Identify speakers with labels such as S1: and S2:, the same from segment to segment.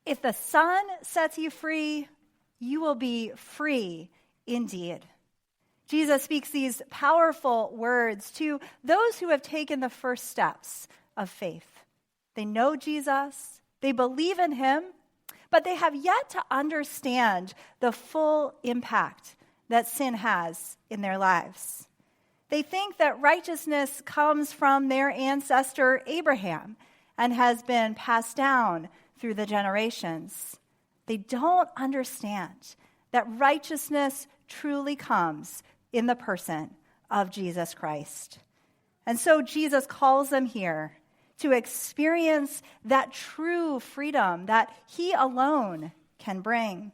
S1: If the Son sets you free, you will be free indeed. Jesus speaks these powerful words to those who have taken the first steps of faith. They know Jesus, they believe in him, but they have yet to understand the full impact that sin has in their lives. They think that righteousness comes from their ancestor Abraham and has been passed down through the generations. They don't understand that righteousness truly comes in the person of Jesus Christ. And so Jesus calls them here to experience that true freedom that he alone can bring.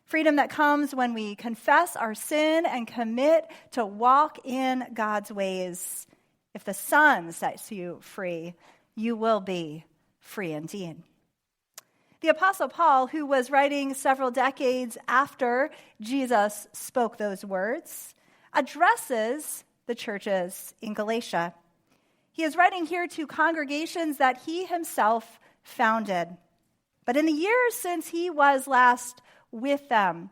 S1: Freedom that comes when we confess our sin and commit to walk in God's ways. If the Son sets you free, you will be free indeed. The Apostle Paul, who was writing several decades after Jesus spoke those words, addresses the churches in Galatia. He is writing here to congregations that he himself founded. But in the years since he was last with them,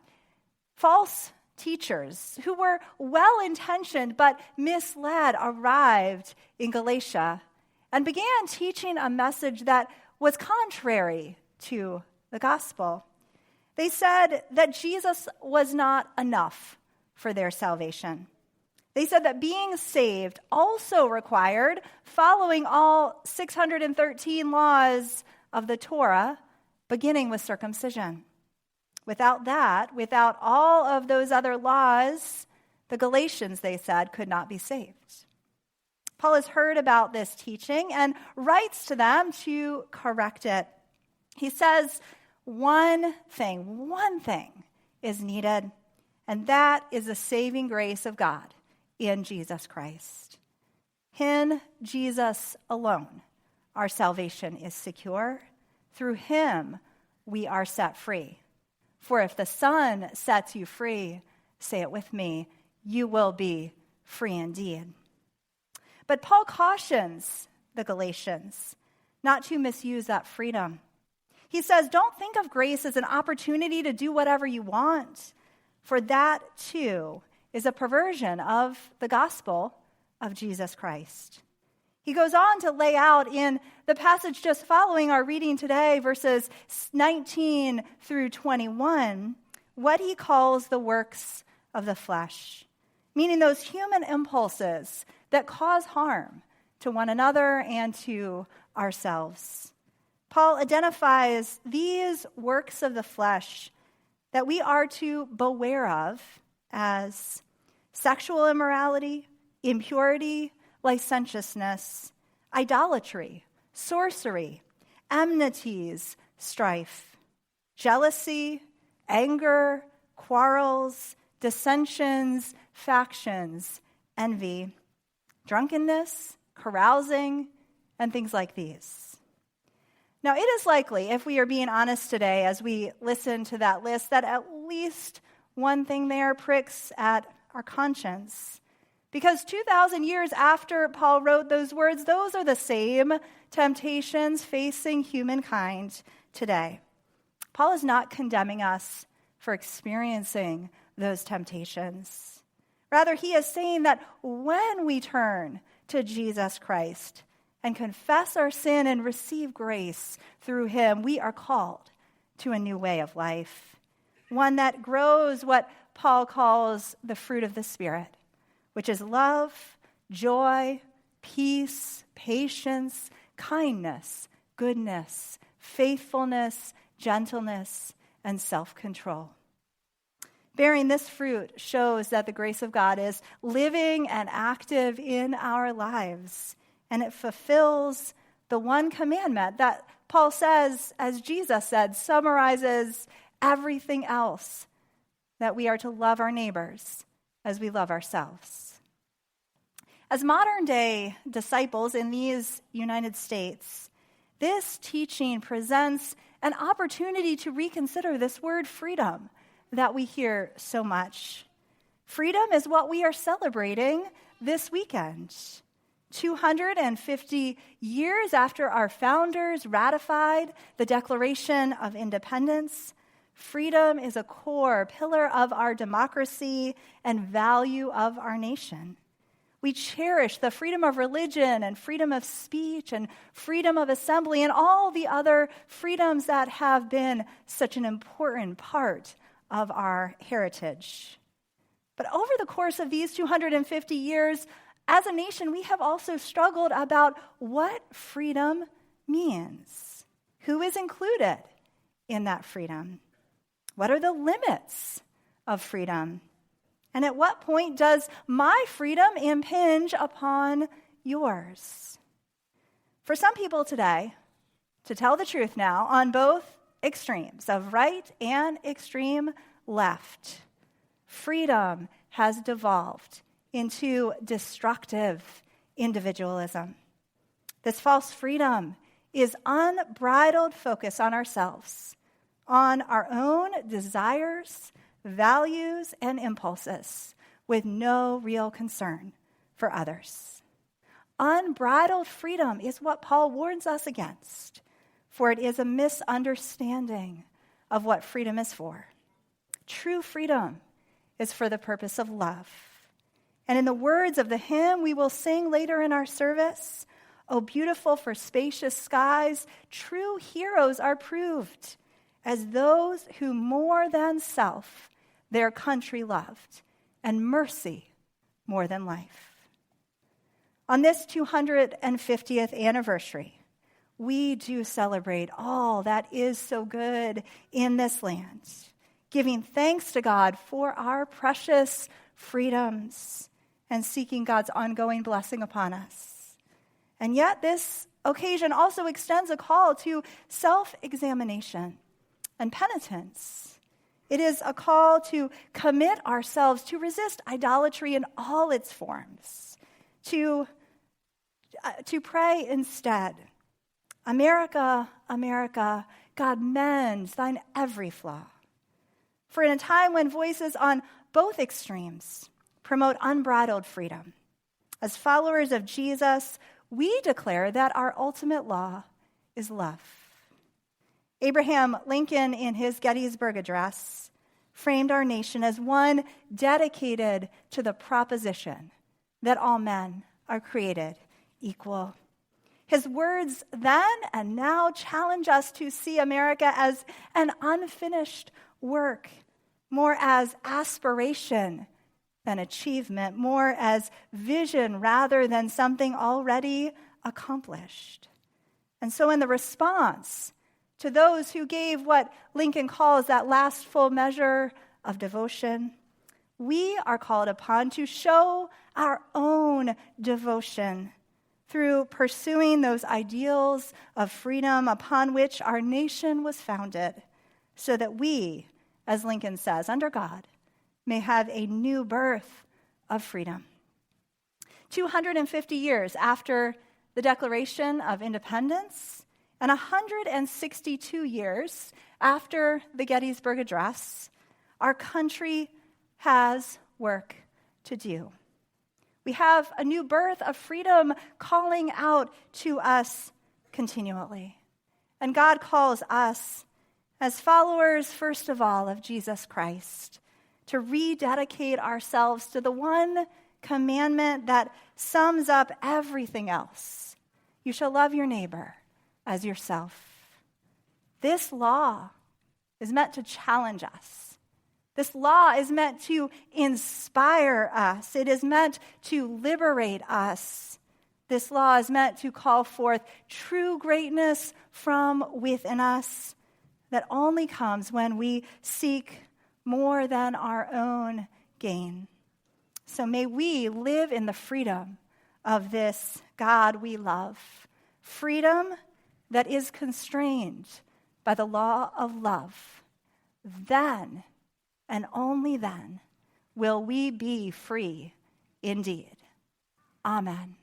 S1: false teachers who were well-intentioned but misled arrived in Galatia and began teaching a message that was contrary to the gospel. They said that Jesus was not enough for their salvation. They said that being saved also required following all 613 laws of the Torah, beginning with circumcision. Without that, without all of those other laws, the Galatians, they said, could not be saved. Paul has heard about this teaching and writes to them to correct it. He says, one thing is needed, and that is the saving grace of God in Jesus Christ. In Jesus alone, our salvation is secure. Through him, we are set free. For if the Son sets you free, say it with me, you will be free indeed. But Paul cautions the Galatians not to misuse that freedom. He says, don't think of grace as an opportunity to do whatever you want, for that too is a perversion of the gospel of Jesus Christ. He goes on to lay out in the passage just following our reading today, verses 19 through 21, what he calls the works of the flesh, meaning those human impulses that cause harm to one another and to ourselves. Paul identifies these works of the flesh that we are to beware of as sexual immorality, impurity, licentiousness, idolatry, sorcery, enmities, strife, jealousy, anger, quarrels, dissensions, factions, envy, drunkenness, carousing, and things like these. Now, it is likely, if we are being honest today, as we listen to that list, that at least one thing there pricks at our conscience. Because 2,000 years after Paul wrote those words, those are the same temptations facing humankind today. Paul is not condemning us for experiencing those temptations. Rather, he is saying that when we turn to Jesus Christ and confess our sin and receive grace through him, we are called to a new way of life, one that grows what Paul calls the fruit of the Spirit, which is love, joy, peace, patience, kindness, goodness, faithfulness, gentleness, and self-control. Bearing this fruit shows that the grace of God is living and active in our lives, and it fulfills the one commandment that Paul says, as Jesus said, summarizes everything else, that we are to love our neighbors as we love ourselves. As modern-day disciples in these United States, this teaching presents an opportunity to reconsider this word freedom that we hear so much. Freedom is what we are celebrating this weekend. 250 years after our founders ratified the Declaration of Independence, freedom is a core pillar of our democracy and value of our nation. We cherish the freedom of religion and freedom of speech and freedom of assembly and all the other freedoms that have been such an important part of our heritage. But over the course of these 250 years, as a nation, we have also struggled about what freedom means. Who is included in that freedom? What are the limits of freedom? And at what point does my freedom impinge upon yours? For some people today, to tell the truth now, on both extremes of right and extreme left, freedom has devolved into destructive individualism. This false freedom is unbridled focus on ourselves, on our own desires, values, and impulses, with no real concern for others. Unbridled freedom is what Paul warns us against, for it is a misunderstanding of what freedom is for. True freedom is for the purpose of love. And in the words of the hymn we will sing later in our service, "O beautiful for spacious skies, true heroes are proved as those who more than self their country loved, and mercy more than life." On this 250th anniversary, we do celebrate all that is so good in this land, giving thanks to God for our precious freedoms and seeking God's ongoing blessing upon us. And yet this occasion also extends a call to self-examination and penitence. It is a call to commit ourselves to resist idolatry in all its forms, to pray instead, "America, America, God mends thine every flaw." For in a time when voices on both extremes promote unbridled freedom, as followers of Jesus, we declare that our ultimate law is love. Abraham Lincoln, in his Gettysburg Address, framed our nation as one dedicated to the proposition that all men are created equal. His words then and now challenge us to see America as an unfinished work, more as aspiration than achievement, more as vision rather than something already accomplished. And so in the response to those who gave what Lincoln calls that last full measure of devotion, we are called upon to show our own devotion through pursuing those ideals of freedom upon which our nation was founded, so that we, as Lincoln says, under God, may have a new birth of freedom. 250 years after the Declaration of Independence, and 162 years after the Gettysburg Address, our country has work to do. We have a new birth of freedom calling out to us continually. And God calls us, as followers, first of all, of Jesus Christ, to rededicate ourselves to the one commandment that sums up everything else. You shall love your neighbor as yourself. This law is meant to challenge us. This law is meant to inspire us. It is meant to liberate us. This law is meant to call forth true greatness from within us that only comes when we seek more than our own gain. So may we live in the freedom of this God we love. Freedom that is constrained by the law of love. Then, and only then, will we be free indeed. Amen.